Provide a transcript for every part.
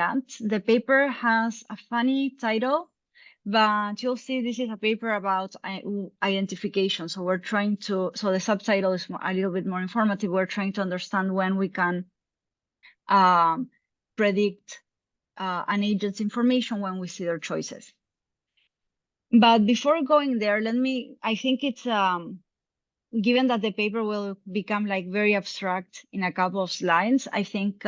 that. The paper has a funny title, but you'll see this is a paper about identification. So we're trying to, so the subtitle is a little bit more informative. We're trying to understand when we can predict an agent's information when we see their choices. But before going there, I think it's, given that the paper will become like very abstract in a couple of slides, I think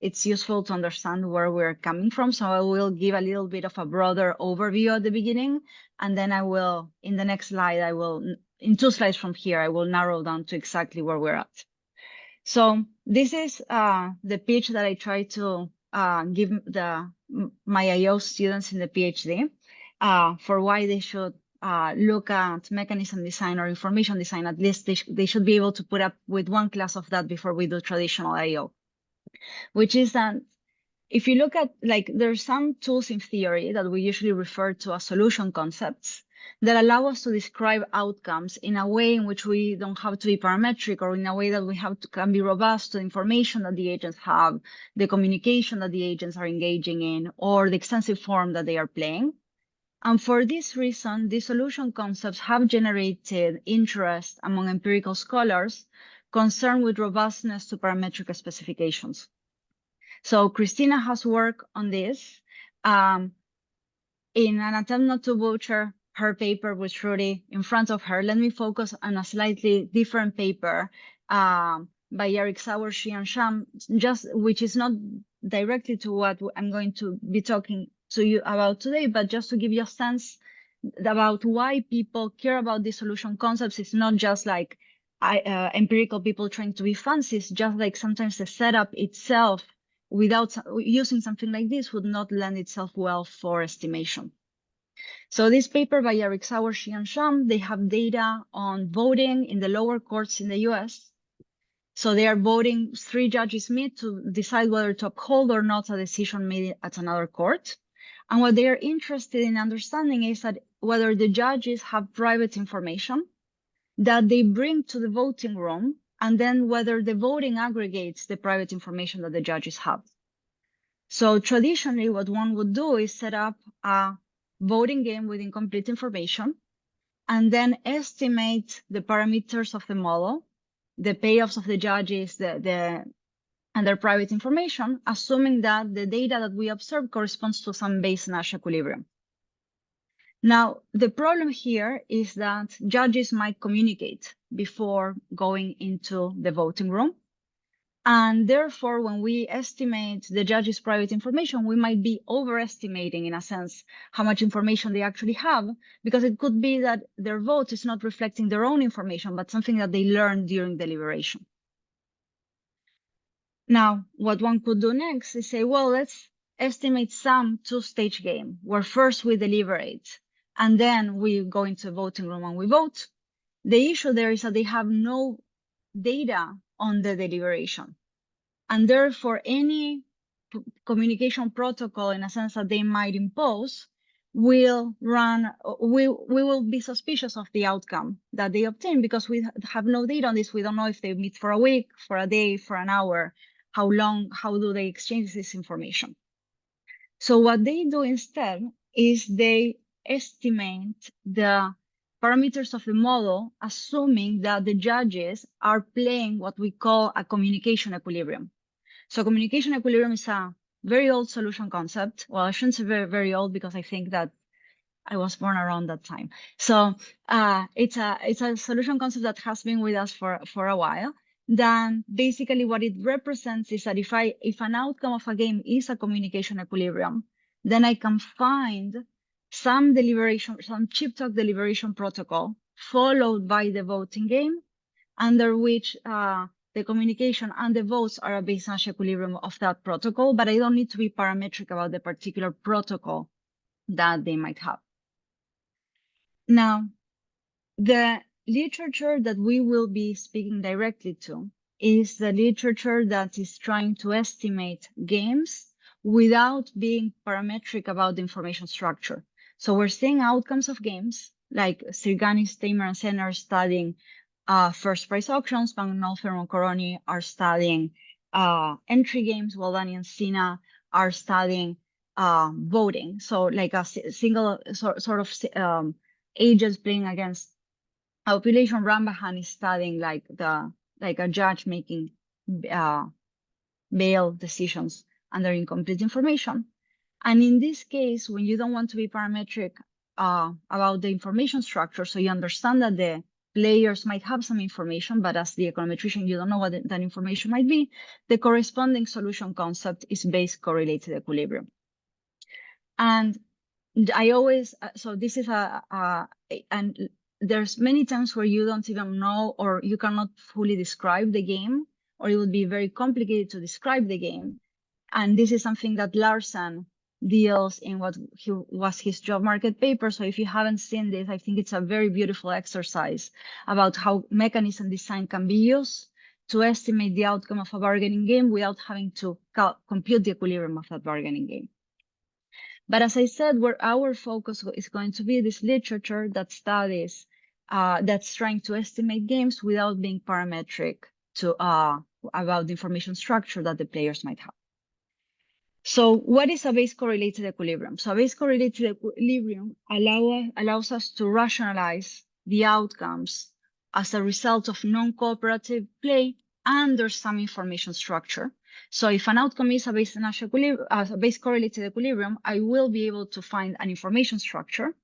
it's useful to understand where we're coming from. So I will give a little bit of a broader overview at the beginning, and then I will, in the next slide, in 2 slides from here, I will narrow down to exactly where we're at. So this is the pitch that I try to give my IO students in the PhD for why they should look at mechanism design or information design. At least they should be able to put up with one class of that before we do traditional IO, which is that if you look at, like, there's some tools in theory that we usually refer to as solution concepts that allow us to describe outcomes in a way in which we don't have to be parametric, or in a way that we can be robust to information that the agents have, the communication that the agents are engaging in, or the extensive form that they are playing. And for this reason, these solution concepts have generated interest among empirical scholars concerned with robustness to parametric specifications. So Cristina has worked on this in an attempt not to butcher her paper with Rudy in front of her. Let me focus on a slightly different paper by Eric Sauer, Shi, and Sham, which is not directly to what I'm going to be talking to you about today, but just to give you a sense about why people care about these solution concepts. It's not just like empirical people trying to be fancy. It's just like sometimes the setup itself, without using something like this, would not lend itself well for estimation. So this paper by Eric Sauer, Shi, and Sham, they have data on voting in the lower courts in the US. So they are voting, 3 judges meet to decide whether to uphold or not a decision made at another court. And what they are interested in understanding is that whether the judges have private information that they bring to the voting room, and then whether the voting aggregates the private information that the judges have. So traditionally, what one would do is set up a voting game with incomplete information, and then estimate the parameters of the model, the payoffs of the judges, and their private information, assuming that the data that we observe corresponds to some Bayes-Nash equilibrium. Now, the problem here is that judges might communicate before going into the voting room. And therefore, when we estimate the judge's private information, we might be overestimating, in a sense, how much information they actually have, because it could be that their vote is not reflecting their own information, but something that they learned during deliberation. Now, what one could do next is say, well, let's estimate some 2-stage game, where first we deliberate, and then we go into the voting room and we vote. The issue there is that they have no data on the deliberation. And therefore, any communication protocol, in a sense, that they might impose will be suspicious of the outcome that they obtain, because we have no data on this. We don't know if they meet for a week, for a day, for an hour, how long, how do they exchange this information. So what they do instead is they estimate the parameters of the model, assuming that the judges are playing what we call a communication equilibrium. So communication equilibrium is a very old solution concept. Well, I shouldn't say very, very old, because I think that I was born around that time. So it's a solution concept that has been with us for a while. Then basically what it represents is that if an outcome of a game is a communication equilibrium, then I can find some chip talk deliberation protocol followed by the voting game, under which the communication and the votes are a Bayes-Nash equilibrium of that protocol, but I don't need to be parametric about the particular protocol that they might have. Now, the literature that we will be speaking directly to is the literature that is trying to estimate games without being parametric about the information structure. So we're seeing outcomes of games, like Sirganis, Tamer, and Sen are studying first price auctions. Van Nolfer and Coroni are studying entry games. Gualdani and Cristina are studying voting. So like a single sort of agents playing against a population. Rambahan is studying like a judge making bail decisions under incomplete information. And in this case, when you don't want to be parametric about the information structure, so you understand that the players might have some information, but as the econometrician, you don't know what that information might be, the corresponding solution concept is base correlated equilibrium. And I always, so this is and there's many times where you don't even know, or you cannot fully describe the game, or it would be very complicated to describe the game. And this is something that Larsen deals in what was his job market paper. So if you haven't seen this, I think it's a very beautiful exercise about how mechanism design can be used to estimate the outcome of a bargaining game without having to compute the equilibrium of that bargaining game. But as I said, where our focus is going to be this literature that studies, that's trying to estimate games without being parametric to about the information structure that the players might have. So what is a base correlated equilibrium? So a base correlated equilibrium allows us to rationalize the outcomes as a result of non-cooperative play under some information structure. So if an outcome is a base correlated equilibrium, I will be able to find an information structure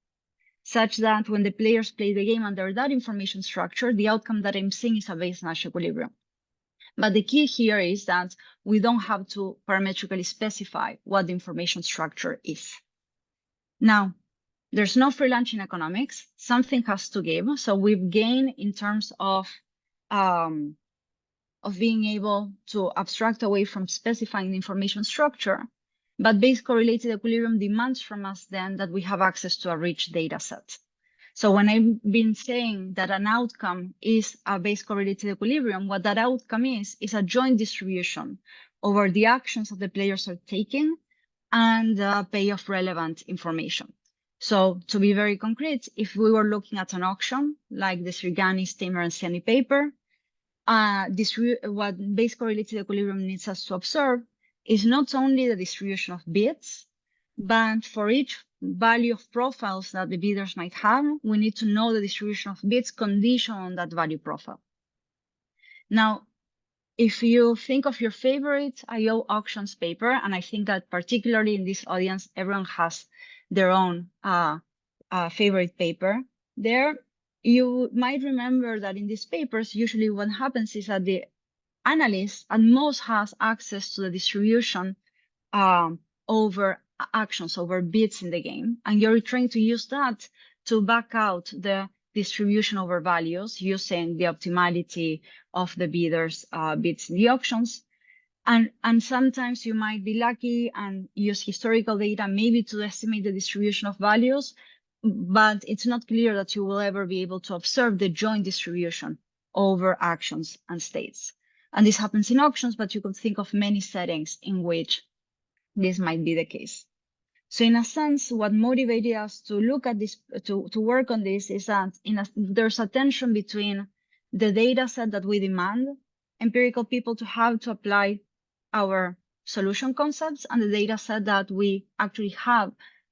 such that when the players play the game under that information structure, the outcome that I'm seeing is a base Nash equilibrium. But the key here is that we don't have to parametrically specify what the information structure is. Now, there's no free lunch in economics. Something has to give. So we've gained in terms of being able to abstract away from specifying the information structure. But base correlated equilibrium demands from us then that we have access to a rich data set. So when I've been saying that an outcome is a base correlated equilibrium, what that outcome is a joint distribution over the actions that the players are taking and the payoff relevant information. So to be very concrete, if we were looking at an auction like the Srigani, Stammer, and Siani paper, what base correlated equilibrium needs us to observe is not only the distribution of bids, but for each value of profiles that the bidders might have, we need to know the distribution of bids conditioned on that value profile. Now, if you think of your favorite IO auctions paper, and I think that particularly in this audience, everyone has their own favorite paper there, you might remember that in these papers, usually what happens is that the analyst at most has access to the distribution over actions, over bids in the game. And you're trying to use that to back out the distribution over values using the optimality of the bidders' bids in the auctions. And sometimes you might be lucky and use historical data maybe to estimate the distribution of values, but it's not clear that you will ever be able to observe the joint distribution over actions and states. And this happens in auctions, but you could think of many settings in which this might be the case. So in a sense, what motivated us to look at this, to work on this, is that there's a tension between the data set that we demand empirical people to have to apply our solution concepts and the data set that we actually have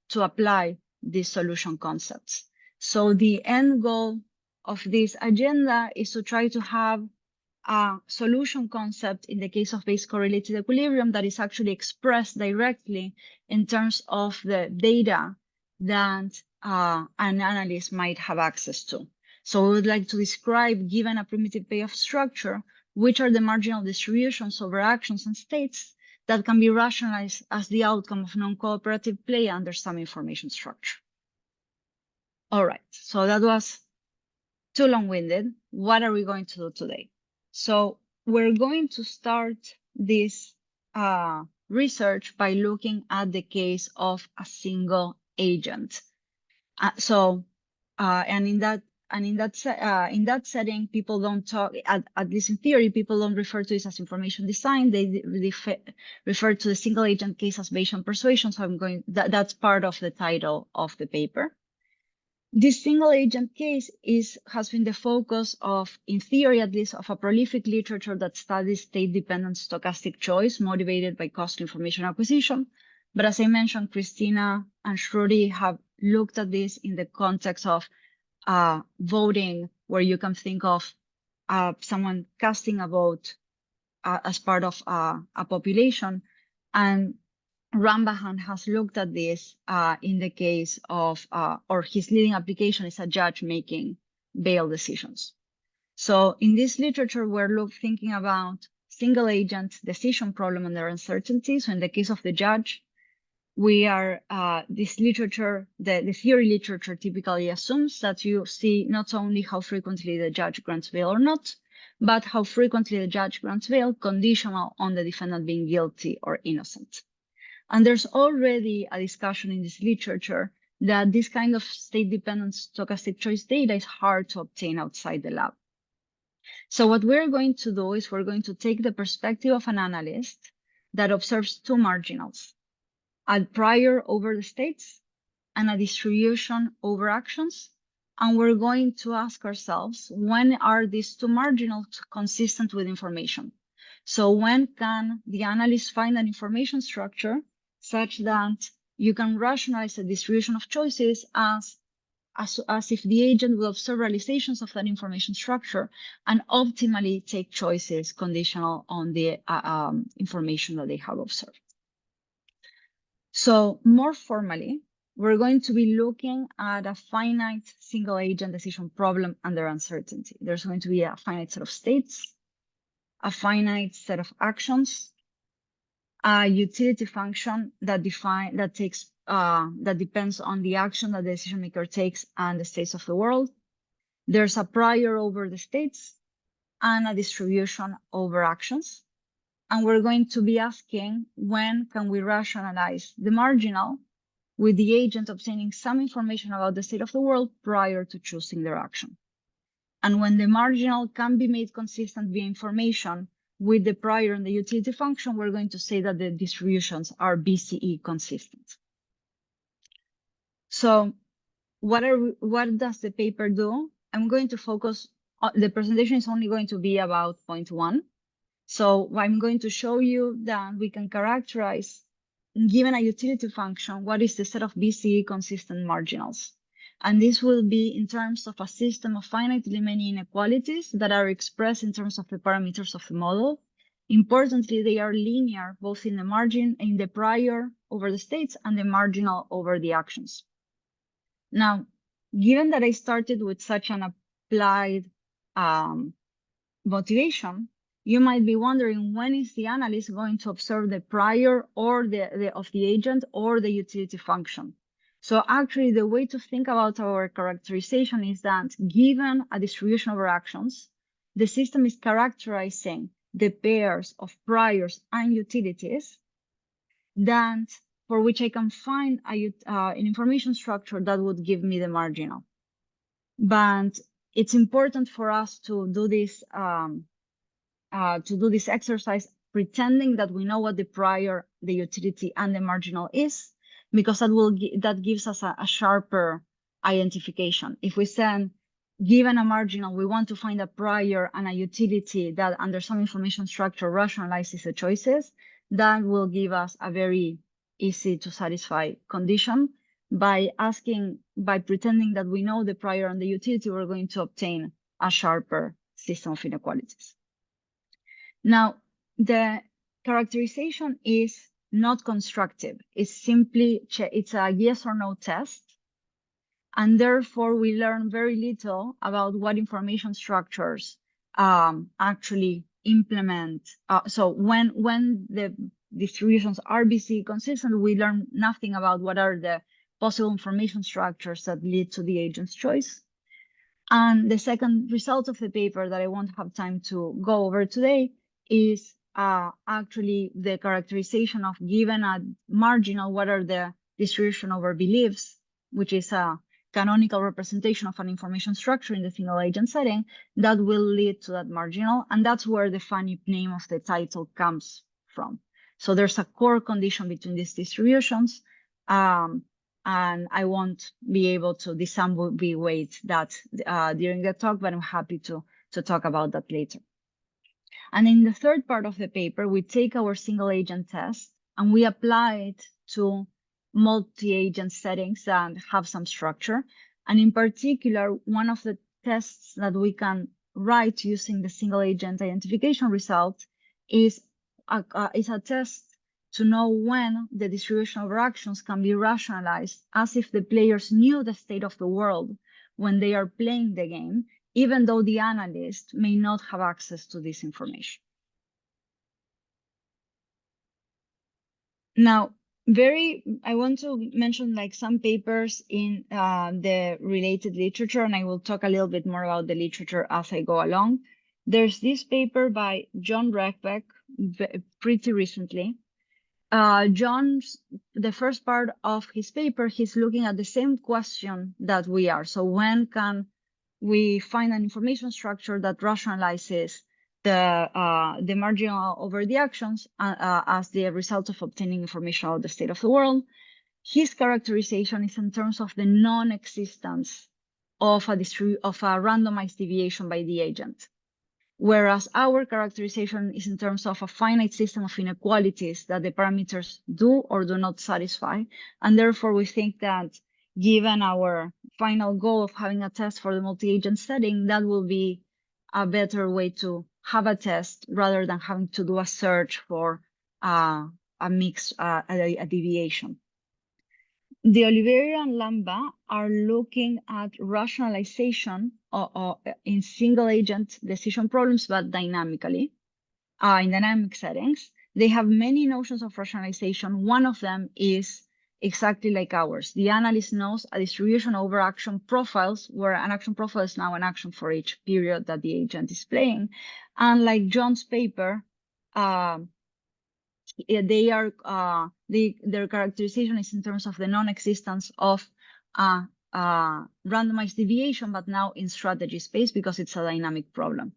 to apply these solution concepts. So the end goal of this agenda is to try to have a solution concept in the case of base correlated equilibrium that is actually expressed directly in terms of the data that an analyst might have access to. So we would like to describe, given a primitive payoff structure, which are the marginal distributions over actions and states that can be rationalized as the outcome of non-cooperative play under some information structure. All right, so that was too long-winded. What are we going to do today? So we're going to start this research by looking at the case of a single agent. And in that setting, people don't talk, at least in theory, people don't refer to this as information design. They refer to the single agent case as Bayesian persuasion. So that's part of the title of the paper. This single agent case has been the focus of, in theory at least, of a prolific literature that studies state-dependent stochastic choice motivated by costly information acquisition. But as I mentioned, Cristina and Shruti have looked at this in the context of voting, where you can think of someone casting a vote as part of a population. And Rambahan has looked at this in the case of, or his leading application is a judge making bail decisions. So in this literature, we're thinking about single agent decision problem under uncertainty. So in the case of the judge, we are, this literature, the theory literature typically assumes that you see not only how frequently the judge grants bail or not, but how frequently the judge grants bail conditional on the defendant being guilty or innocent. And there's already a discussion in this literature that this kind of state-dependent stochastic choice data is hard to obtain outside the lab. So what we're going to do is we're going to take the perspective of an analyst that observes two marginals, a prior over the states and a distribution over actions. And we're going to ask ourselves, when are these two marginals consistent with information? So when can the analyst find an information structure such that you can rationalize the distribution of choices as if the agent will observe realizations of that information structure and optimally take choices conditional on the information that they have observed. So more formally, we're going to be looking at a finite single agent decision problem under uncertainty. There's going to be a finite set of states, a finite set of actions, a utility function that depends on the action that the decision maker takes and the states of the world. There's a prior over the states and a distribution over actions. And we're going to be asking, when can we rationalize the marginal with the agent obtaining some information about the state of the world prior to choosing their action? And when the marginal can be made consistent via information with the prior and the utility function, we're going to say that the distributions are BCE consistent. So what does the paper do? I'm going to focus, the presentation is only going to be about point one. So I'm going to show you that we can characterize, given a utility function, what is the set of BCE consistent marginals. And this will be in terms of a system of finitely many inequalities that are expressed in terms of the parameters of the model. Importantly, they are linear, both in the margin, in the prior over the states and the marginal over the actions. Now, given that I started with such an applied motivation, you might be wondering, when is the analyst going to observe the prior or of the agent or the utility function? So actually, the way to think about our characterization is that given a distribution over actions, the system is characterizing the pairs of priors and utilities that for which I can find an information structure that would give me the marginal. But it's important for us to do this exercise pretending that we know what the prior, the utility, and the marginal is, because that gives us a sharper identification. If we send, given a marginal, we want to find a prior and a utility that under some information structure rationalizes the choices, that will give us a very easy to satisfy condition. By pretending that we know the prior and the utility, we're going to obtain a sharper system of inequalities. Now, the characterization is not constructive. It's simply, it's a yes or no test. And therefore, we learn very little about what information structures actually implement. So when the distributions are BCE consistent, we learn nothing about what are the possible information structures that lead to the agent's choice. And the second result of the paper that I won't have time to go over today is actually the characterization of, given a marginal, what are the distribution over beliefs, which is a canonical representation of an information structure in the single agent setting that will lead to that marginal. And that's where the funny name of the title comes from. So there's a core condition between these distributions. And and I won't be able to disambiguate that during the talk, but I'm happy to talk about that later. And in the third part of the paper, we take our single agent test and we apply it to multi-agent settings that have some structure. And in particular, one of the tests that we can write using the single agent identification result is a test to know when the distribution of actions can be rationalized as if the players knew the state of the world when they are playing the game, even though the analyst may not have access to this information. Now, I want to mention like some papers in the related literature, and I will talk a little bit more about the literature as I go along. There's this paper by John Reckbeck pretty recently. The first part of his paper, he's looking at the same question that we are. So when can we find an information structure that rationalizes the marginal over the actions as the result of obtaining information about the state of the world? His characterization is in terms of the non-existence of a randomized deviation by the agent, whereas our characterization is in terms of a finite system of inequalities that the parameters do or do not satisfy. And therefore, we think that given our final goal of having a test for the multi-agent setting, that will be a better way to have a test rather than having to do a search for a deviation. The Oliveira and Lamba are looking at rationalization in single agent decision problems, but dynamically, in dynamic settings. They have many notions of rationalization. One of them is exactly like ours. The analyst knows a distribution over action profiles, where an action profile is now an action for each period that the agent is playing. And like John's paper, their characterization is in terms of the non-existence of randomized deviation, but now in strategy space because it's a dynamic problem.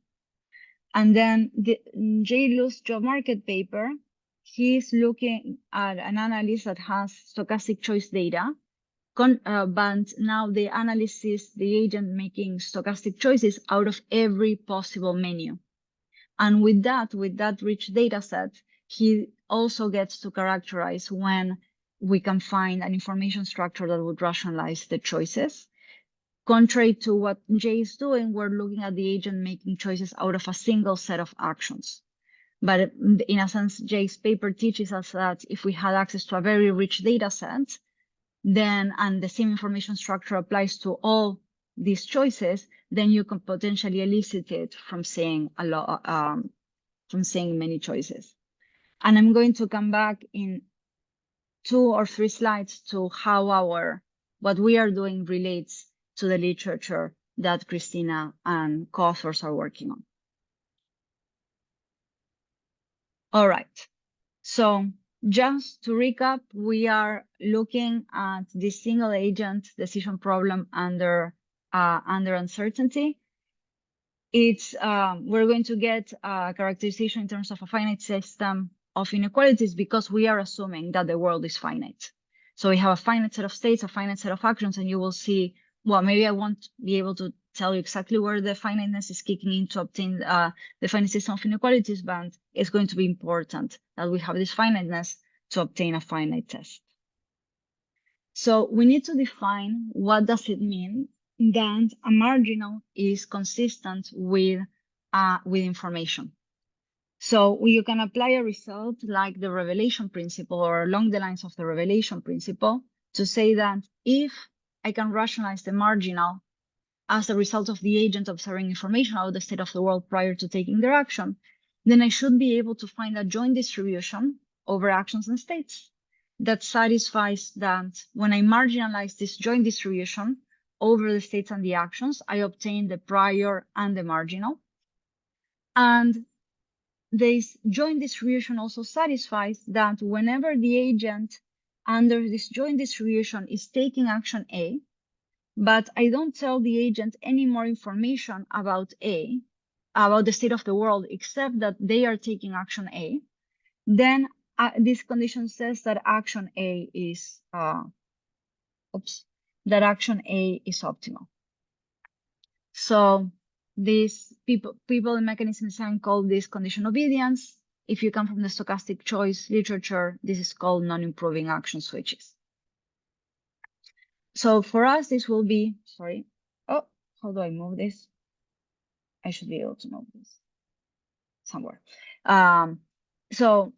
And then the J. Lu's job market paper, he's looking at an analyst that has stochastic choice data, but now the analyst sees the agent making stochastic choices out of every possible menu. And with that rich data set, he also gets to characterize when we can find an information structure that would rationalize the choices. Contrary to what Jay is doing, we're looking at the agent making choices out of a single set of actions. But in a sense, Jay's paper teaches us that if we had access to a very rich data set, then, and the same information structure applies to all these choices, then you can potentially elicit it from seeing many choices. And I'm going to come back in 2 or 3 slides to how what we are doing relates to the literature that Cristina and co-authors are working on. All right, so just to recap, we are looking at the single agent decision problem under uncertainty. We're going to get a characterization in terms of a finite system of inequalities because we are assuming that the world is finite. So we have a finite set of states, a finite set of actions, and you will see, well, maybe I won't be able to tell you exactly where the finiteness is kicking in to obtain the finite system of inequalities, but it's going to be important that we have this finiteness to obtain a finite test. So we need to define what does it mean that a marginal is consistent with information. So you can apply a result like the revelation principle or along the lines of the revelation principle to say that if I can rationalize the marginal as a result of the agent observing information about the state of the world prior to taking their action, then I should be able to find a joint distribution over actions and states that satisfies that when I marginalize this joint distribution over the states and the actions, I obtain the prior and the marginal. And this joint distribution also satisfies that whenever the agent under this joint distribution is taking action A, but I don't tell the agent any more information about the state of the world, except that they are taking action A, then this condition says that action A is that action A is optimal. So these people in mechanism design call this condition obedience. If you come from the stochastic choice literature, this is called non-improving action switches. So for us, this will be, sorry. Oh, how do I move this? I should be able to move this somewhere. So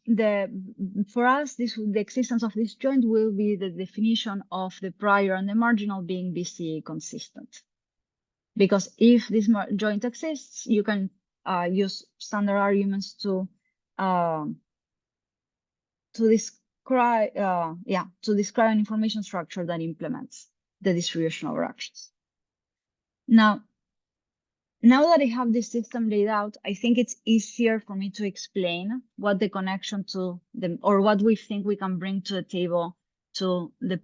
for us, the existence of this joint will be the definition of the prior and the marginal being BCE consistent. Because if this joint exists, you can use standard arguments to describe an information structure that implements the distribution over actions. Now that I have this system laid out, I think it's easier for me to explain what the connection to them, or what we think we can bring to the table to the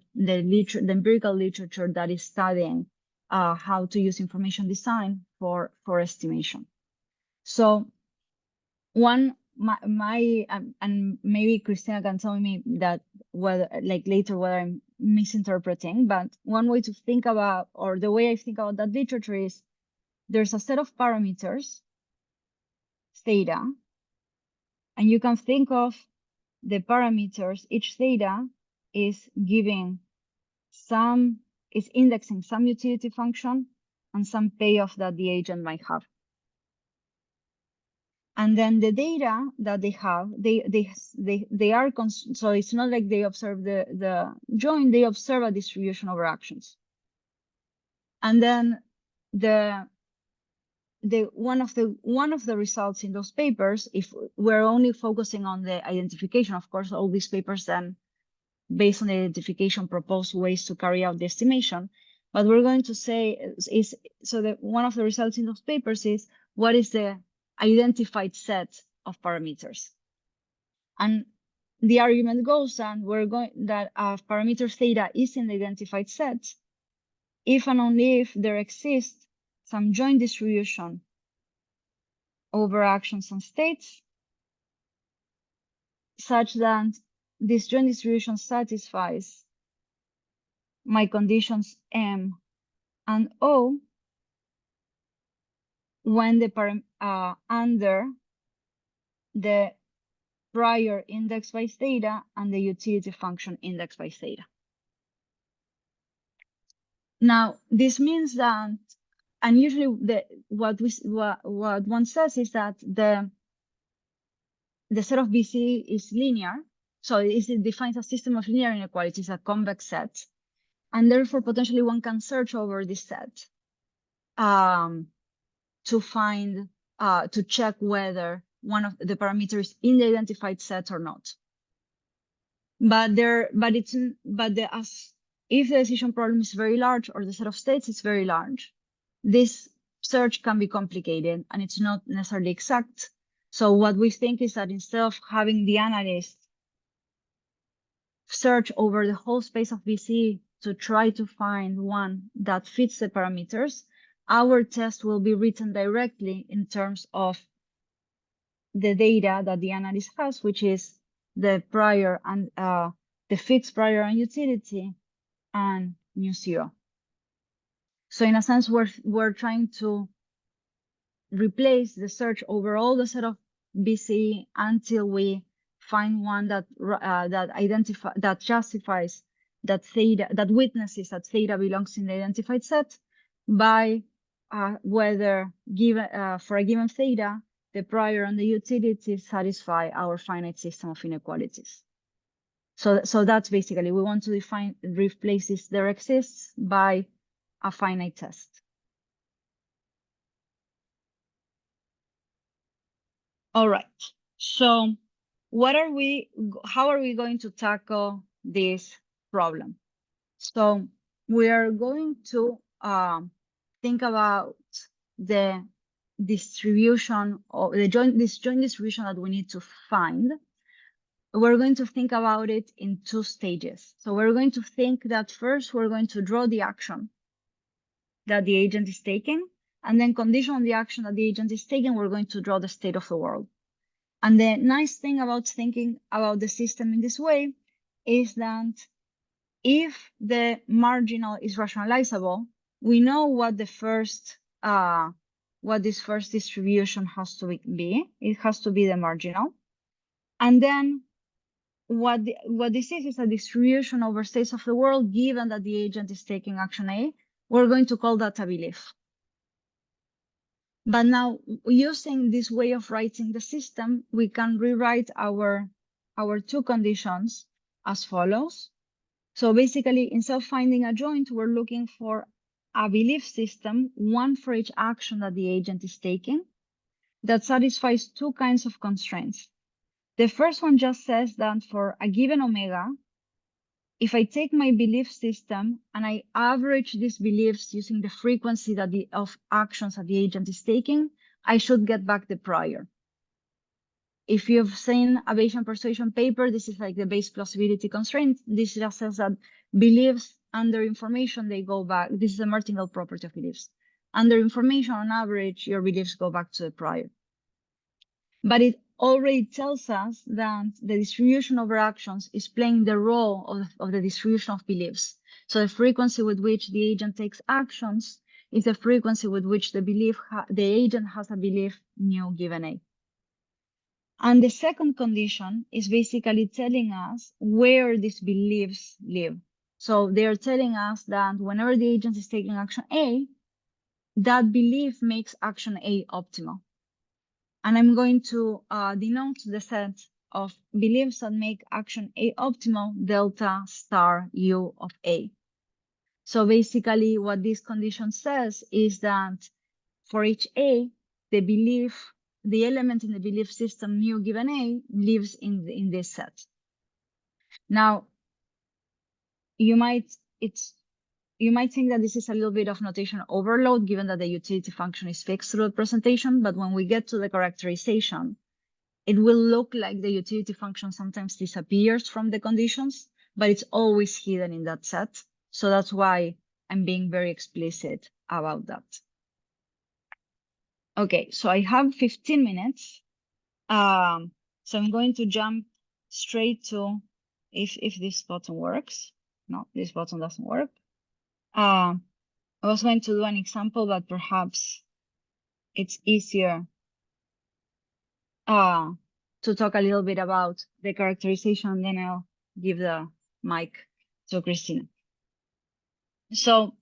empirical literature that is studying how to use information design for estimation. So and maybe Cristina can tell me that later whether I'm misinterpreting, but one way to think about, or the way I think about that literature is, there's a set of parameters, theta, and you can think of the parameters, each theta is indexing some utility function and some payoff that the agent might have. And then the data that they have, they are, so it's not like they observe the joint, they observe a distribution over actions. And then one of the results in those papers, if we're only focusing on the identification, of course, all these papers then, based on the identification, propose ways to carry out the estimation. But we're going to say one of the results in those papers is, what is the identified set of parameters? And the argument goes that parameter theta is in the identified set if and only if there exists some joint distribution over actions and states, such that this joint distribution satisfies my conditions M and O when under the prior index by theta and the utility function index by theta. Now, this means that, and usually what one says is that the set of BC is linear, so it defines a system of linear inequalities, a convex set, and therefore potentially one can search over this set to find to check whether one of the parameters in the identified set or not. If the decision problem is very large, or the set of states is very large, this search can be complicated and it's not necessarily exact. So what we think is that instead of having the analyst search over the whole space of BC to try to find one that fits the parameters, our test will be written directly in terms of the data that the analyst has, which is the prior and the fixed prior and utility and mu zero. So in a sense, we're trying to replace the search over all the set of BC until we find one that justifies that theta, that witnesses that theta belongs in the identified set by whether for a given theta, the prior and the utility satisfy our finite system of inequalities. So that's basically, we want to replace this there exists by a finite test. All right, so how are we going to tackle this problem? So we are going to think about the distribution of this joint distribution that we need to find. We're going to think about it in two stages. So we're going to think that first we're going to draw the action that the agent is taking, and then condition on the action that the agent is taking, we're going to draw the state of the world. And the nice thing about thinking about the system in this way is that if the marginal is rationalizable, we know what the first what this first distribution has to be. It has to be the marginal. And then what this is a distribution over states of the world, given that the agent is taking action A. We're going to call that a belief. But now, using this way of writing the system, we can rewrite our two conditions as follows. So basically, instead of finding a joint, we're looking for a belief system, one for each action that the agent is taking, that satisfies two kinds of constraints. The first one just says that for a given omega, if I take my belief system and I average these beliefs using the frequency that of actions that the agent is taking, I should get back the prior. If you've seen a Bayesian persuasion paper, this is like the base plausibility constraint. This just says that beliefs under information, they go back. This is a martingale property of beliefs. Under information, on average, your beliefs go back to the prior. But it already tells us that the distribution over actions is playing the role of the distribution of beliefs. So the frequency with which the agent takes actions is the frequency with which the agent has a belief mu given A. And the second condition is basically telling us where these beliefs live. So they're telling us that whenever the agent is taking action A, that belief makes action A optimal. And I'm going to denote the set of beliefs that make action A optimal, delta star U of A. So basically what this condition says is that for each A, the element in the belief system mu given A lives in this set. Now, you might think that this is a little bit of notation overload, given that the utility function is fixed through the presentation, but when we get to the characterization, it will look like the utility function sometimes disappears from the conditions, but it's always hidden in that set. So that's why I'm being very explicit about that. Okay, so I have 15 minutes. So I'm going to jump straight to, if this button works. No, this button doesn't work. I was going to do an example, but perhaps it's easier to talk a little bit about the characterization, and then I'll give the mic to Cristina. So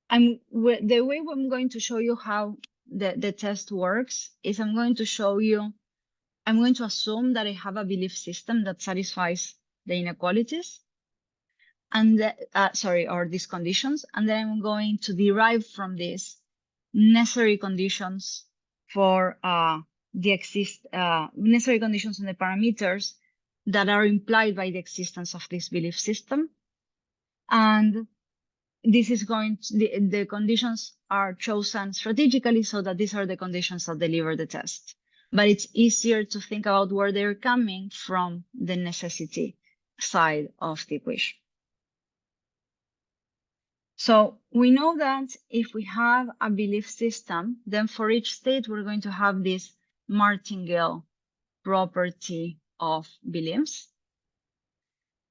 the way I'm going to show you how the test works is I'm going to assume that I have a belief system that satisfies the inequalities and or these conditions, and then I'm going to derive from this necessary conditions for necessary conditions on the parameters that are implied by the existence of this belief system. And this is the conditions are chosen strategically so that these are the conditions that deliver the test. But it's easier to think about where they're coming from the necessity side of the equation. So we know that if we have a belief system, then for each state, we're going to have this martingale property of beliefs.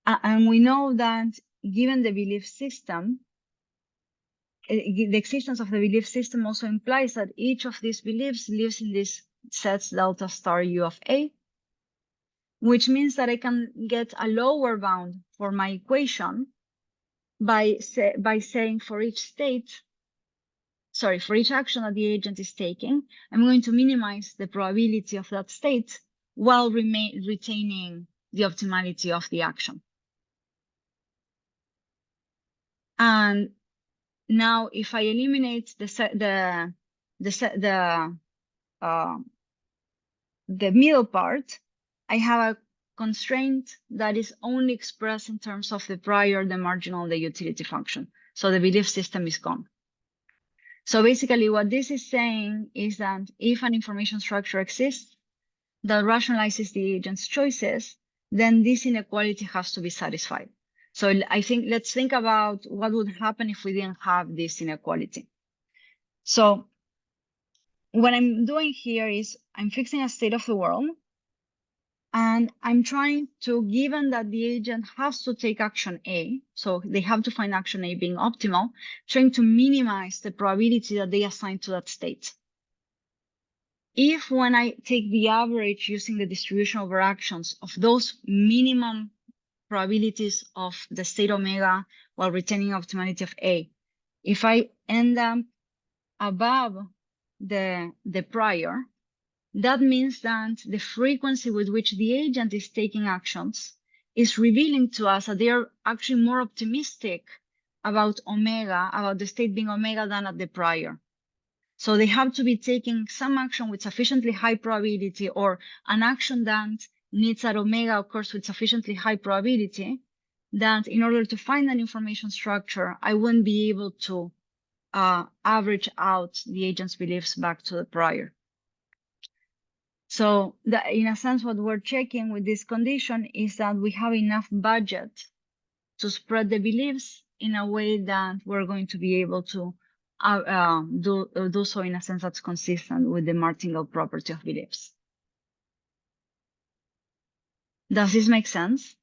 And we know that given the belief system, the existence of the belief system also implies that each of these beliefs lives in this sets delta star U of A, which means that I can get a lower bound for my equation by saying for each action that the agent is taking, I'm going to minimize the probability of that state while retaining the optimality of the action. And now, if I eliminate the middle part, I have a constraint that is only expressed in terms of the prior, the marginal, the utility function. So the belief system is gone. So basically what this is saying is that if an information structure exists that rationalizes the agent's choices, then this inequality has to be satisfied. So I think let's think about what would happen if we didn't have this inequality. So what I'm doing here is I'm fixing a state of the world, And I'm trying to, given that the agent has to take action A, so they have to find action A being optimal, trying to minimize the probability that they assign to that state. If when I take the average using the distribution over actions of those minimum probabilities of the state omega while retaining optimality of A, if I end up above the prior, that means that the frequency with which the agent is taking actions is revealing to us that they are actually more optimistic about omega, about the state being omega than at the prior. So they have to be taking some action with sufficiently high probability, or an action that needs that omega occurs with sufficiently high probability, that in order to find an information structure, I wouldn't be able to average out the agent's beliefs back to the prior. So in a sense, what we're checking with this condition is that we have enough budget to spread the beliefs in a way that we're going to be able to do so in a sense that's consistent with the martingale property of beliefs. Does this make sense?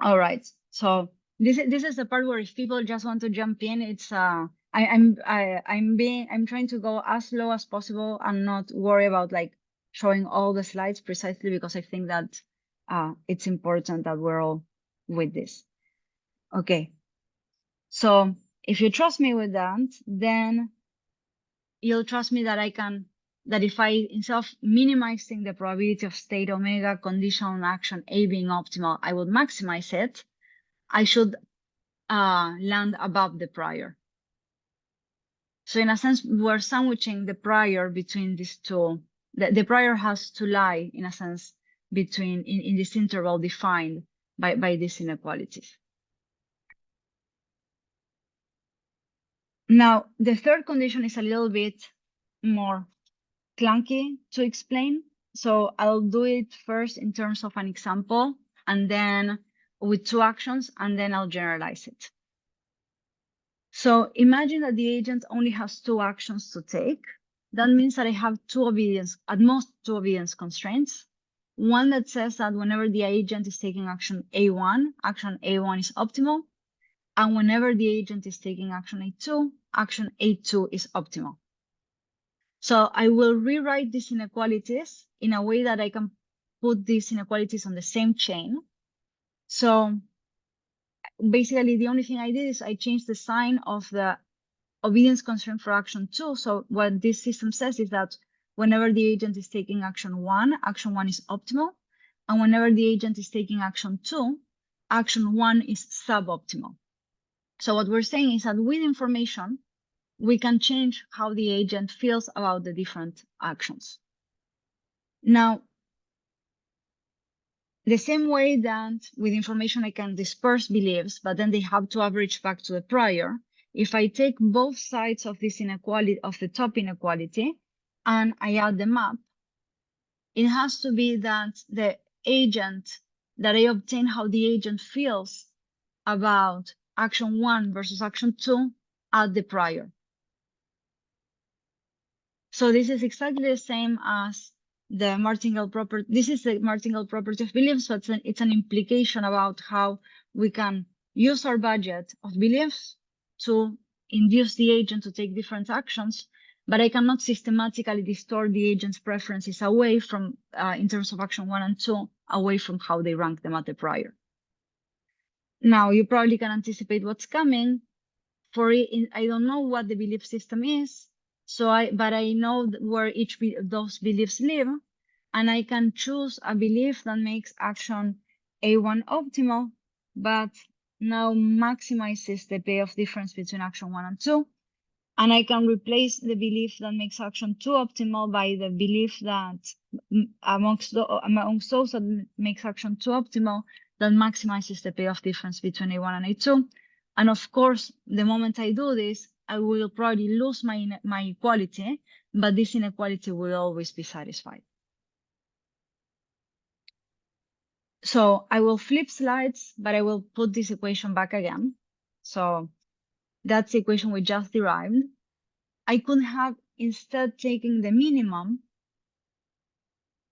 All right. So this is the part where if people just want to jump in, it's I'm trying to go as low as possible and not worry about like showing all the slides, precisely because I think that it's important that we're all with this. Okay. So if you trust me with that, then you'll trust me that that if I, instead of minimizing the probability of state omega conditional on action A being optimal, I would maximize it, I should land above the prior. So in a sense, we're sandwiching the prior between these two. The prior has to lie, in a sense, between in this interval defined by these inequalities. Now, the third condition is a little bit more clunky to explain. So I'll do it first in terms of an example, and then with two actions, and then I'll generalize it. So imagine that the agent only has two actions to take. That means that I have at most two obedience constraints. One that says that whenever the agent is taking action A1 is optimal. And whenever the agent is taking action A2 is optimal. So I will rewrite these inequalities in a way that I can put these inequalities on the same chain. So basically, the only thing I did is I changed the sign of the obedience constraint for action 2. So what this system says is that whenever the agent is taking action 1 is optimal. And whenever the agent is taking action 2 is suboptimal. So what we're saying is that with information, we can change how the agent feels about the different actions. Now, the same way that with information I can disperse beliefs, but then they have to average back to the prior, if I take both sides of this inequality, of the top inequality, and I add them up, it has to be that the agent, that I obtain how the agent feels about action 1 versus action 2 at the prior. So this is exactly the same as the martingale property. This is the martingale property of beliefs, so it's an implication about how we can use our budget of beliefs to induce the agent to take different actions, but I cannot systematically distort the agent's preferences away from, in terms of action 1 and 2, away from how they rank them at the prior. Now, you probably can anticipate what's coming. I don't know what the belief system is, but I know where each of those beliefs live, and I can choose a belief that makes action A1 optimal, but now maximizes the payoff difference between action 1 and 2. And I can replace the belief that makes action 2 optimal by the belief that amongst those that makes action 2 optimal, that maximizes the payoff difference between A1 and A2. And of course, the moment I do this, I will probably lose my equality, but this inequality will always be satisfied. So I will flip slides, but I will put this equation back again. So that's the equation we just derived. I could have instead taken the minimum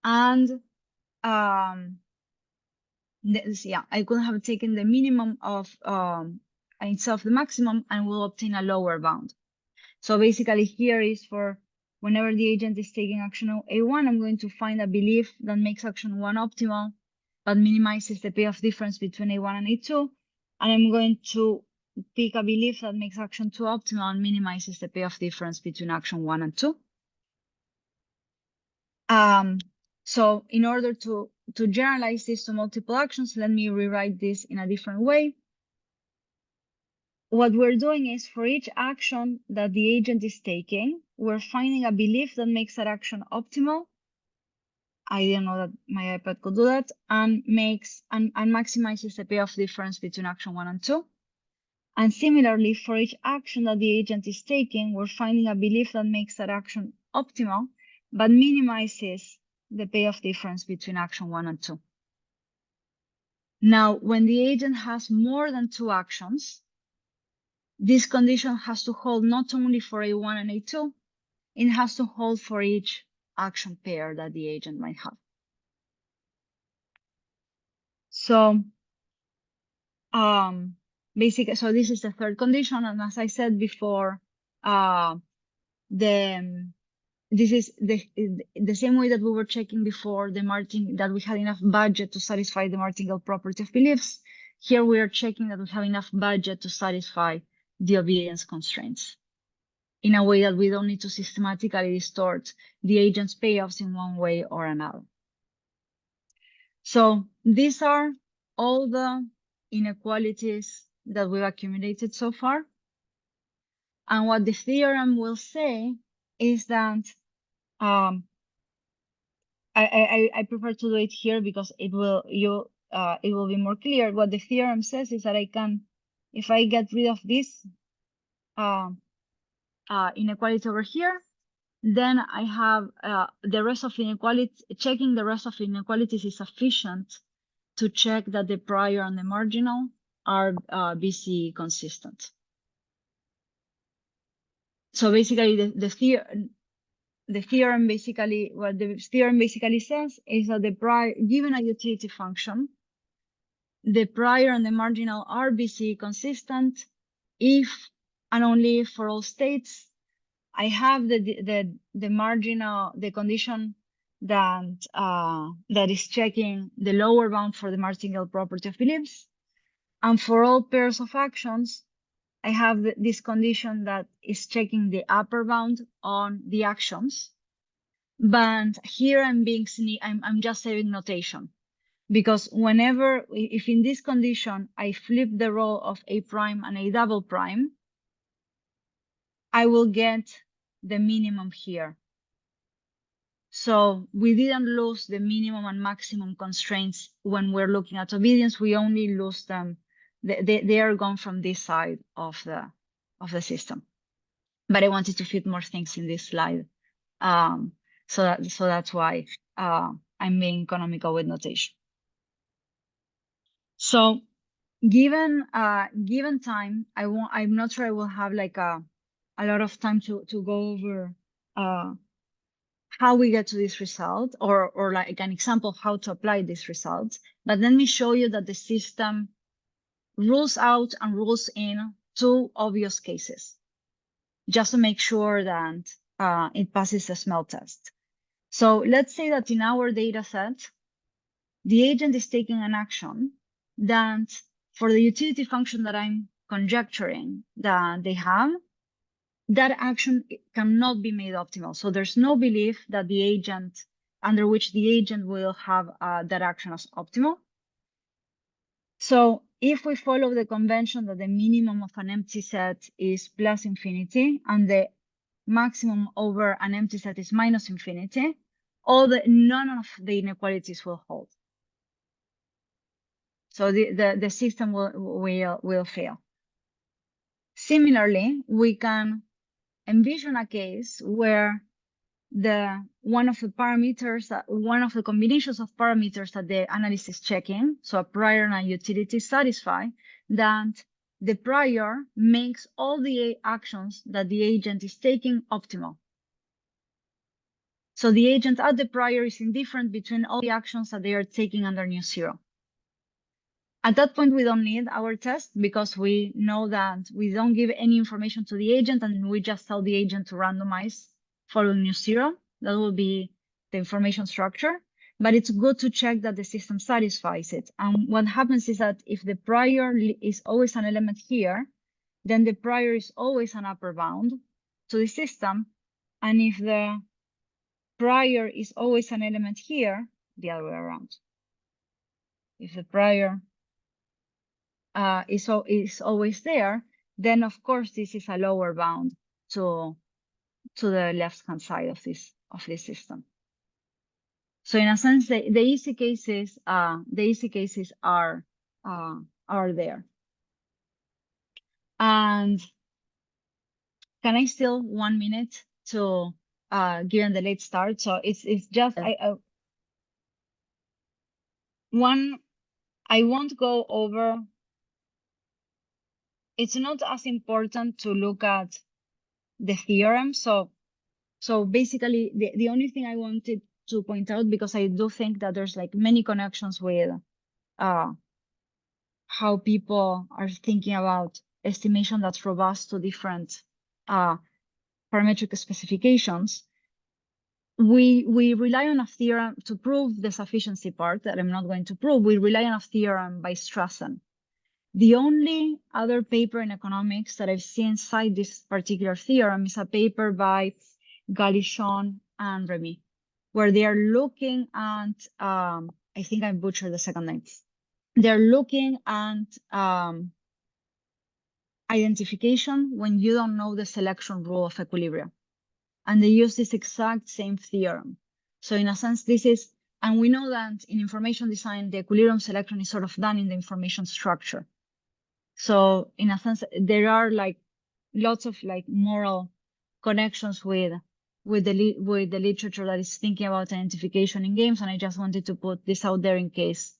and I could have taken the minimum of instead of the maximum, and will obtain a lower bound. So basically here is for whenever the agent is taking action A1, I'm going to find a belief that makes action 1 optimal, but minimizes the payoff difference between A1 and A2. And I'm going to pick a belief that makes action 2 optimal and minimizes the payoff difference between action 1 and 2. So in order to generalize this to multiple actions, let me rewrite this in a different way. What we're doing is for each action that the agent is taking, we're finding a belief that makes that action optimal. I didn't know that my iPad could do that, and makes and maximizes the payoff difference between action 1 and 2. And similarly, for each action that the agent is taking, we're finding a belief that makes that action optimal, but minimizes the payoff difference between action 1 and 2. Now, when the agent has more than 2 actions, this condition has to hold not only for A1 and A2, it has to hold for each action pair that the agent might have. So basically, so this is the third condition, and as I said before, this is the same way that we were checking before that we had enough budget to satisfy the martingale property of beliefs. Here we are checking that we have enough budget to satisfy the obedience constraints in a way that we don't need to systematically distort the agent's payoffs in one way or another. So these are all the inequalities that we've accumulated so far. And what the theorem will say is that I prefer to do it here because it will be more clear. What the theorem says is that I can, if I get rid of this inequality over here, then I have the rest of inequalities. Checking the rest of inequalities is sufficient to check that the prior and the marginal are BC consistent. So basically, the theorem basically, what the theorem basically says is that the prior, given a utility function, the prior and the marginal are BC consistent if and only if for all states I have the marginal, the condition that that is checking the lower bound for the martingale property of beliefs, and for all pairs of actions, I have this condition that is checking the upper bound on the actions. But here I'm just saving notation, because whenever, if in this condition I flip the role of A prime and A double prime, I will get the minimum here. So we didn't lose the minimum and maximum constraints when we're looking at obedience. We only lose them. They are gone from this side of the system. But I wanted to fit more things in this slide. So that's why I'm being economical with notation. So given time, I'm not sure I will have like a lot of time to go over how we get to this result, or like an example of how to apply this result. But let me show you that the system rules out and rules in 2 obvious cases, just to make sure that it passes the smell test. So let's say that in our data set, the agent is taking an action that for the utility function that I'm conjecturing that they have, that action cannot be made optimal. So there's no belief that the agent, under which the agent will have that action as optimal. So if we follow the convention that the minimum of an empty set is plus infinity and the maximum over an empty set is minus infinity, none of the inequalities will hold. So the system will fail. Similarly, we can envision a case where one of the combinations of parameters that the analyst is checking, so a prior and a utility, satisfy that the prior makes all the actions that the agent is taking optimal. So the agent at the prior is indifferent between all the actions that they are taking under new zero. At that point, we don't need our test because we know that we don't give any information to the agent and we just tell the agent to randomize following new zero. That will be the information structure, but it's good to check that the system satisfies it. And what happens is that if the prior is always an element here, then the prior is always an upper bound to the system. And if the prior is always an element here, the other way around. If the prior is always there, then of course this is a lower bound to the left-hand side of this system. So in a sense, the easy cases are there. And can I steal 1 minute to given the late start? So it's just I won't go over. It's not as important to look at the theorem. So basically the only thing I wanted to point out, because I do think that there's like many connections with how people are thinking about estimation that's robust to different parametric specifications. We rely on a theorem to prove the sufficiency part that I'm not going to prove. We rely on a theorem by Discussant. The only other paper in economics that I've seen cite this particular theorem is a paper by Gualdani and Remy, where they are looking at, I think I butchered the second name. They're looking at identification when you don't know the selection rule of equilibrium. And they use this exact same theorem. So in a sense, this is, and we know that in information design, the equilibrium selection is sort of done in the information structure. So in a sense, there are like lots of like moral connections with the literature that is thinking about identification in games. And I just wanted to put this out there in case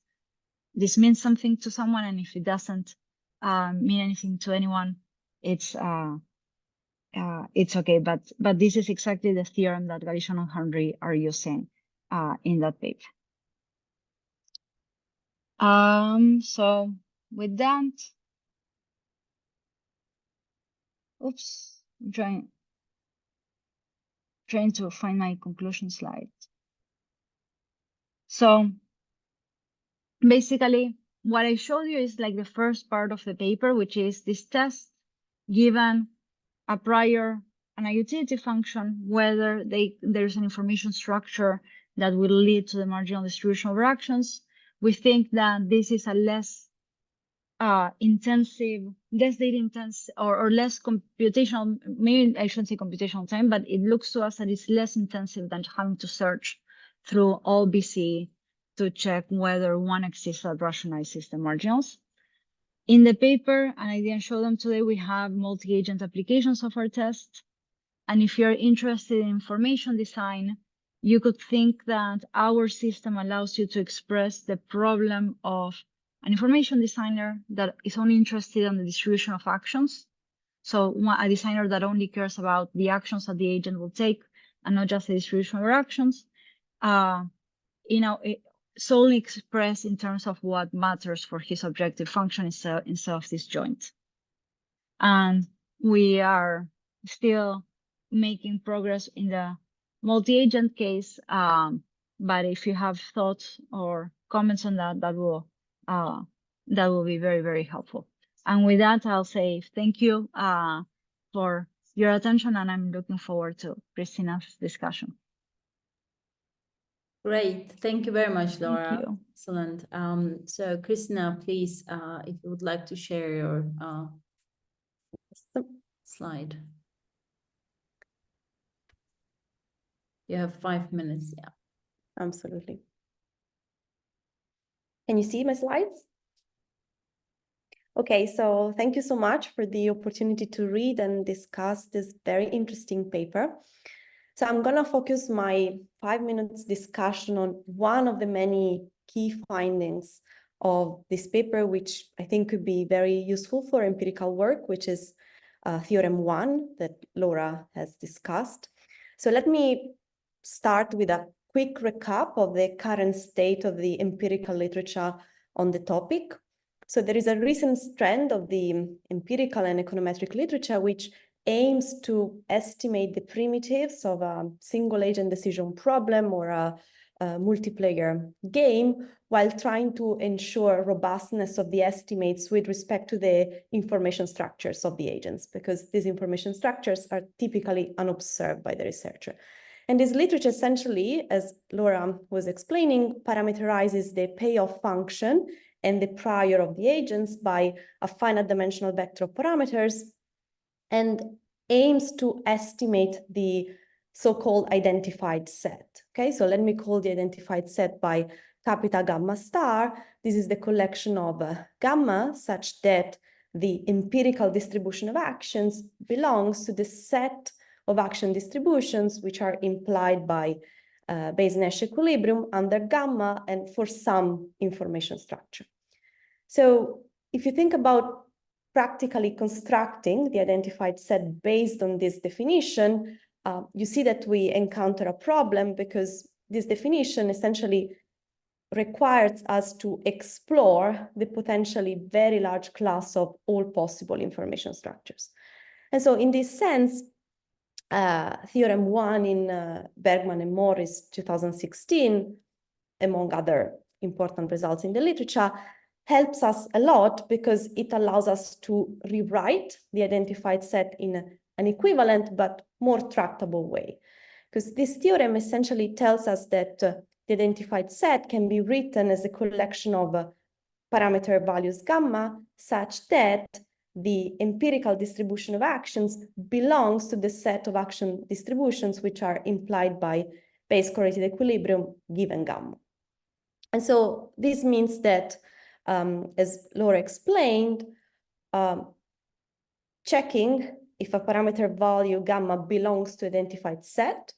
this means something to someone. And if it doesn't mean anything to anyone, it's okay. But this is exactly the theorem that Gualdani and Henry are using in that paper. So with that, oops, I'm trying to find my conclusion slide. So basically, what I showed you is like the first part of the paper, which is this test given a prior and a utility function, whether there's an information structure that will lead to the marginal distribution over actions. We think that this is a less intensive, less data intensive, or less computational, maybe I shouldn't say computational time, but it looks to us that it's less intensive than having to search through all BC to check whether one exists that rationalizes the marginals. In the paper, and I didn't show them today, we have multi-agent applications of our test. And if you're interested in information design, you could think that our system allows you to express the problem of an information designer that is only interested in the distribution of actions. So a designer that only cares about the actions that the agent will take and not just the distribution of actions, it solely expressed in terms of what matters for his objective function instead of this joint. And we are still making progress in the multi-agent case, but if you have thoughts or comments on that, that will be very, very helpful. And with that, I'll say thank you for your attention, and I'm looking forward to Cristina's discussion. Great, thank you very much, Laura. Thank you. Excellent. So Cristina, please, if you would like to share your slide. You have 5 minutes, yeah. Absolutely. Can you see my slides? Okay, so thank you so much for the opportunity to read and discuss this very interesting paper. So I'm going to focus my 5 minutes discussion on one of the many key findings of this paper, which I think could be very useful for empirical work, which is Theorem 1 that Laura has discussed. So let me start with a quick recap of the current state of the empirical literature on the topic. So there is a recent trend of the empirical and econometric literature which aims to estimate the primitives of a single agent decision problem or a multiplayer game while trying to ensure robustness of the estimates with respect to the information structures of the agents, because these information structures are typically unobserved by the researcher. And this literature essentially, as Laura was explaining, parameterizes the payoff function and the prior of the agents by a finite dimensional vector of parameters and aims to estimate the so-called identified set. Okay, so let me call the identified set by capital gamma star. This is the collection of gamma such that the empirical distribution of actions belongs to the set of action distributions which are implied by Bayes-Nash equilibrium under gamma and for some information structure. So if you think about practically constructing the identified set based on this definition, you see that we encounter a problem because this definition essentially requires us to explore the potentially very large class of all possible information structures. And so in this sense, Theorem 1 in Bergman and Morris 2016, among other important results in the literature, helps us a lot because it allows us to rewrite the identified set in an equivalent but more tractable way. Because this theorem essentially tells us that the identified set can be written as a collection of parameter values gamma such that the empirical distribution of actions belongs to the set of action distributions which are implied by Bayes correlated equilibrium given gamma. And so this means that, as Laura explained, checking if a parameter value gamma belongs to identified set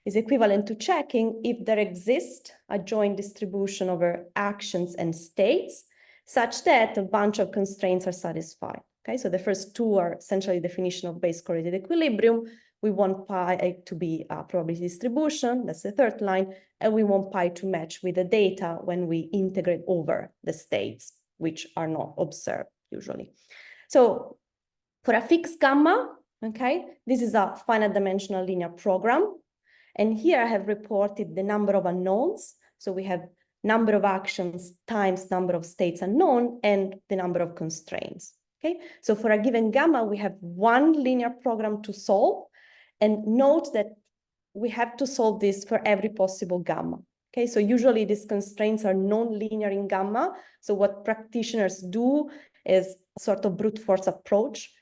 is equivalent to checking if there exists a joint distribution over actions and states such that a bunch of constraints are satisfied. Okay, so the first two are essentially definition of Bayes correlated equilibrium. We want pi to be a probability distribution, that's the third line, and we want pi to match with the data when we integrate over the states, which are not observed usually. So for a fixed gamma, okay, this is a finite dimensional linear program. And here I have reported the number of unknowns. So we have number of actions times number of states unknown and the number of constraints. Okay, so for a given gamma, we have one linear program to solve. And note that we have to solve this for every possible gamma. Okay, so usually these constraints are non-linear in gamma. So what practitioners do is a sort of brute force approach.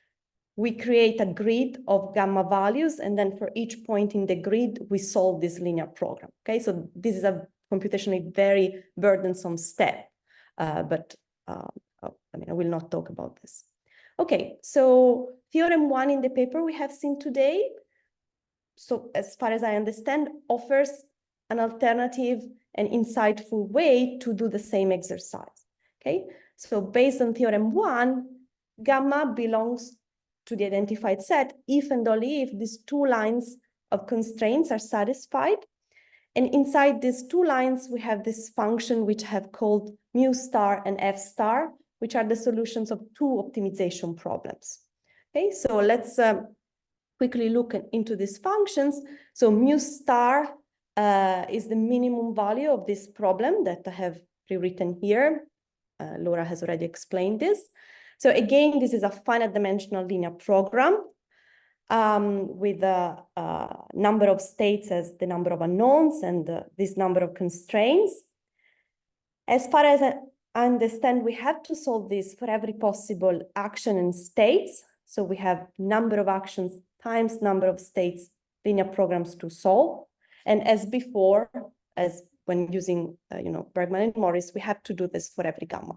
We create a grid of gamma values, and then for each point in the grid, we solve this linear program. Okay, so this is a computationally very burdensome step, but I mean, I will not talk about this. Okay, so Theorem 1 in the paper we have seen today, so as far as I understand, offers an alternative and insightful way to do the same exercise. Okay, so based on Theorem 1, gamma belongs to the identified set if and only if these two lines of constraints are satisfied. And inside these two lines, we have this function which I have called mu star and f star, which are the solutions of two optimization problems. Okay, so let's quickly look into these functions. So mu star is the minimum value of this problem that I have rewritten here. Laura has already explained this. So again, this is a finite dimensional linear program with a number of states as the number of unknowns and this number of constraints. As far as I understand, we have to solve this for every possible action and states. So we have number of actions times number of states linear programs to solve. And as before, as when using Bergman and Morris, we have to do this for every gamma.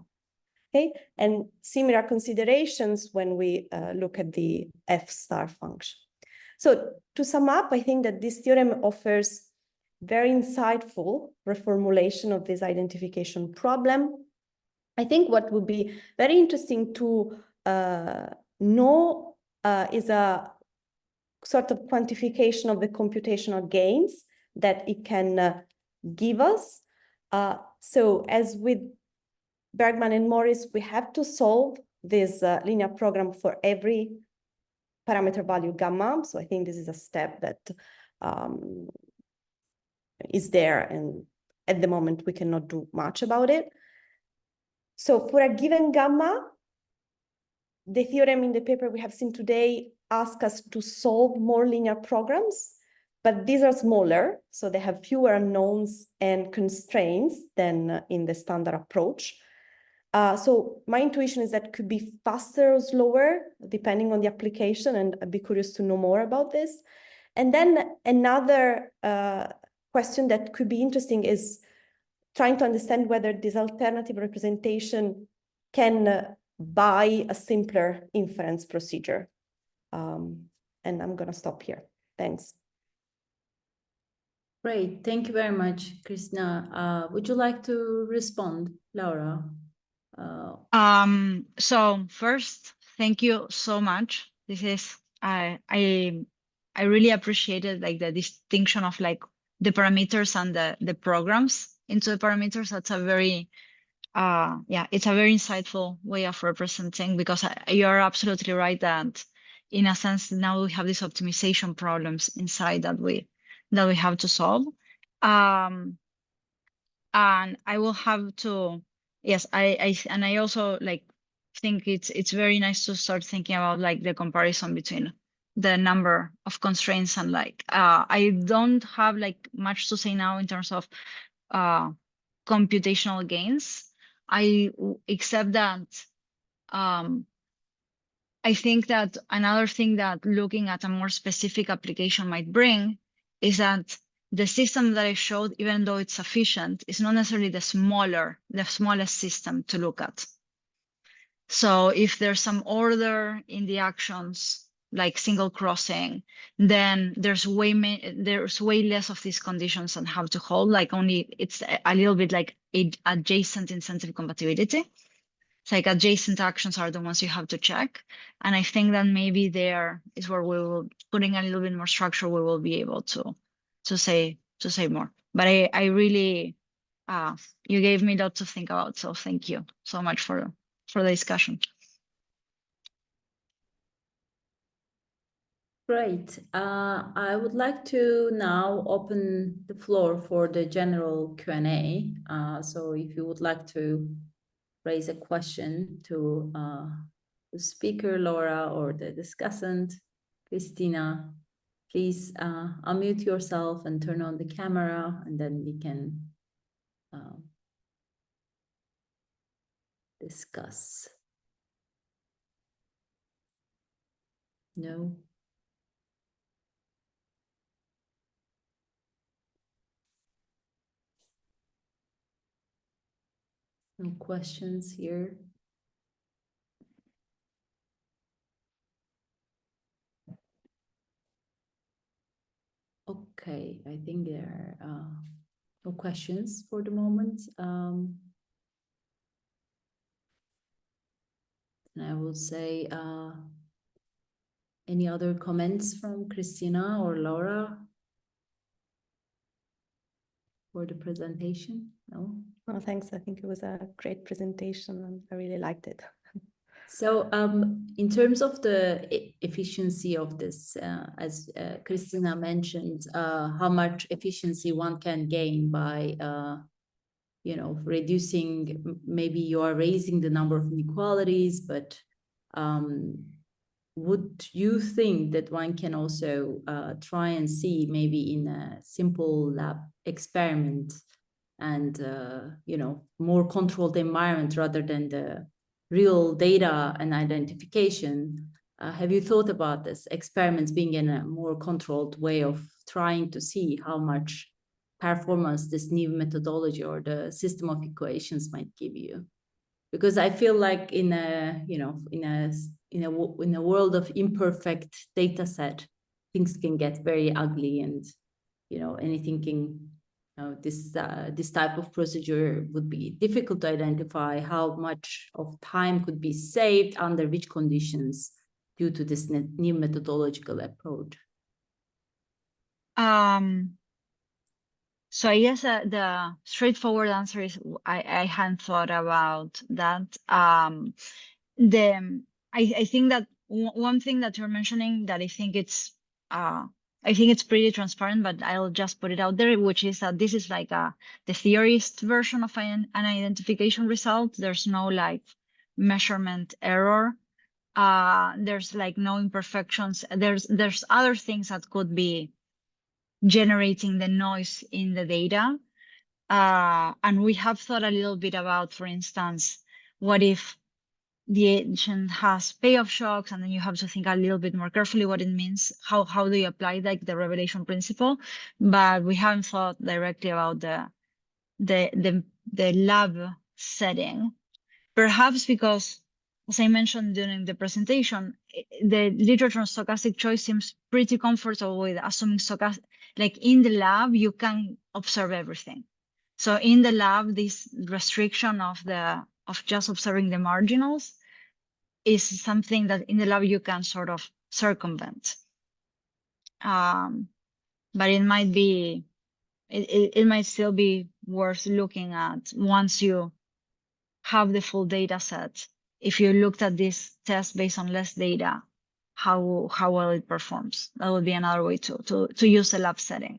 Okay, and similar considerations when we look at the f star function. So to sum up, I think that this theorem offers very insightful reformulation of this identification problem. I think what would be very interesting to know is a sort of quantification of the computational gains that it can give us. So as with Bergman and Morris, we have to solve this linear program for every parameter value gamma. So I think this is a step that is there, and at the moment we cannot do much about it. So for a given gamma, the theorem in the paper we have seen today asks us to solve more linear programs, but these are smaller, so they have fewer unknowns and constraints than in the standard approach. So my intuition is that it could be faster or slower, depending on the application, and I'd be curious to know more about this. And then another question that could be interesting is trying to understand whether this alternative representation can buy a simpler inference procedure. And I'm going to stop here. Thanks. Great. Thank you very much, Cristina. Would you like to respond, Laura? So first, thank you so much. This is I really appreciated like the distinction of like the parameters and the programs into the parameters. That's a very yeah, it's a very insightful way of representing, because you're absolutely right that in a sense now we have these optimization problems inside that we have to solve. And I will have to, yes, I also like think it's very nice to start thinking about like the comparison between the number of constraints and like I don't have like much to say now in terms of computational gains. Except that I think that another thing that looking at a more specific application might bring is that the system that I showed, even though it's efficient, is not necessarily the smallest system to look at. So if there's some order in the actions, like single crossing, then there's way less of these conditions and have to hold. Like only it's a little bit like adjacent incentive compatibility. It's like adjacent actions are the ones you have to check. And I think that maybe there is where we will, putting a little bit more structure, we will be able to say more. But I really, you gave me a lot to think about. So thank you so much for the discussion. Great. I would like to now open the floor for the general Q&A. So if you would like to raise a question to the speaker, Laura, or the discussant, Cristina, please unmute yourself and turn on the camera, and then we can discuss. No? No questions here. Okay, I think there are no questions for the moment. And I will say, any other comments from Cristina or Laura for the presentation? No? Oh, thanks. I think it was a great presentation and I really liked it. So in terms of the efficiency of this, as Cristina mentioned, how much efficiency one can gain by, you know, reducing, maybe you are raising the number of inequalities, but would you think that one can also try and see maybe in a simple lab experiment and, you know, more controlled environment rather than the real data and identification? Have you thought about this experiments being in a more controlled way of trying to see how much performance this new methodology or the system of equations might give you? Because I feel like in a, you know, in a world of imperfect data set, things can get very ugly, and, you know, anything can, this type of procedure would be difficult to identify how much of time could be saved under which conditions due to this new methodological approach. So I guess the straightforward answer is I hadn't thought about that. I think that one thing that you're mentioning that I think it's pretty transparent, but I'll just put it out there, which is that this is like the theorist version of an identification result. There's no like measurement error. There's like no imperfections. There's other things that could be generating the noise in the data. And we have thought a little bit about, for instance, what if the agent has payoff shocks, and then you have to think a little bit more carefully what it means. How do you apply like the revelation principle? But we haven't thought directly about the lab setting, perhaps because, as I mentioned during the presentation, the literature on stochastic choice seems pretty comfortable with assuming stochastic, like in the lab you can observe everything. So in the lab, this restriction of just observing the marginals is something that in the lab you can sort of circumvent. But it might be, it might still be worth looking at once you have the full data set. If you looked at this test based on less data, how well it performs. That would be another way to use the lab setting.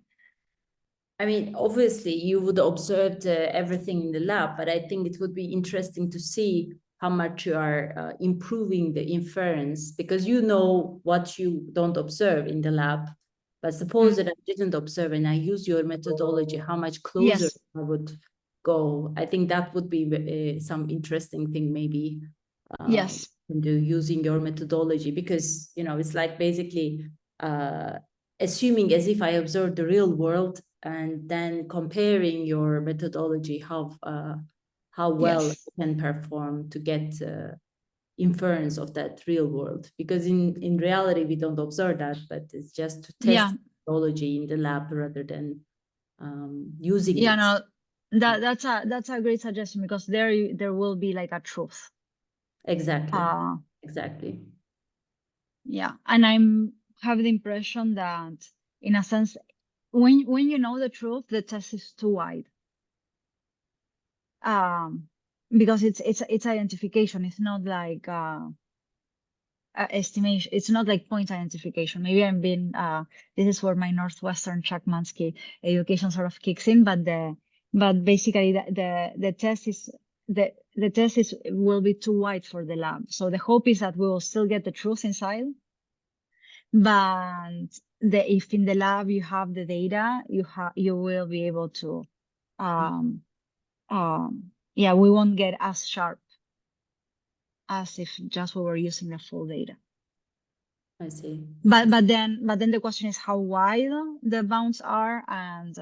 I mean, obviously you would observe everything in the lab, but I think it would be interesting to see how much you are improving the inference, because you know what you don't observe in the lab. But suppose that I didn't observe and I use your methodology, how much closer Yes. I would go. I think that would be some interesting thing maybe. Yes. Do using your methodology, because, you know, it's like basically assuming as if I observed the real world and then comparing your methodology, how well Yes. it can perform to get inference of that real world. Because in reality, we don't observe that, but it's just to test methodology in the lab rather than using it. No, that's a great suggestion, because there will be like a truth. Exactly. Exactly. Yeah, and I'm have the impression that in a sense, when you know the truth, the test is too wide. Because it's identification. It's not like estimation. It's not like point identification. Maybe I'm being this is where my Northwestern Chakmansky education sort of kicks in, but basically the test is the test will be too wide for the lab. So the hope is that we will still get the truth inside, but if in the lab you have the data, you will be able to we won't get as sharp as if just we were using the full data. I see. But then the question is how wide the bounds are, and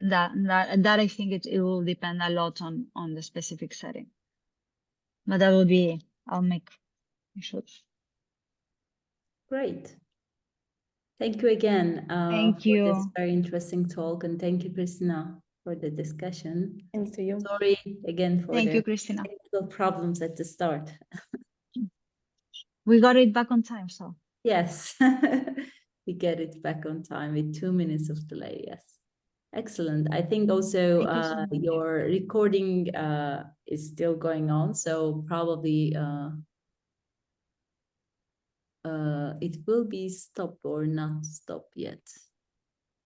that I think it will depend a lot on the specific setting. But that will be I should. Great. Thank you again Thank for you. this very interesting talk, and thank you, Cristina, for the discussion. Thanks to you. Sorry again for Thank the you, Cristina. technical problems at the start. We got it back on time, so. Yes, we get it back on time with 2 minutes of delay. Yes, excellent. I think also So your recording is still going on, so probably it will be stopped or not stopped yet.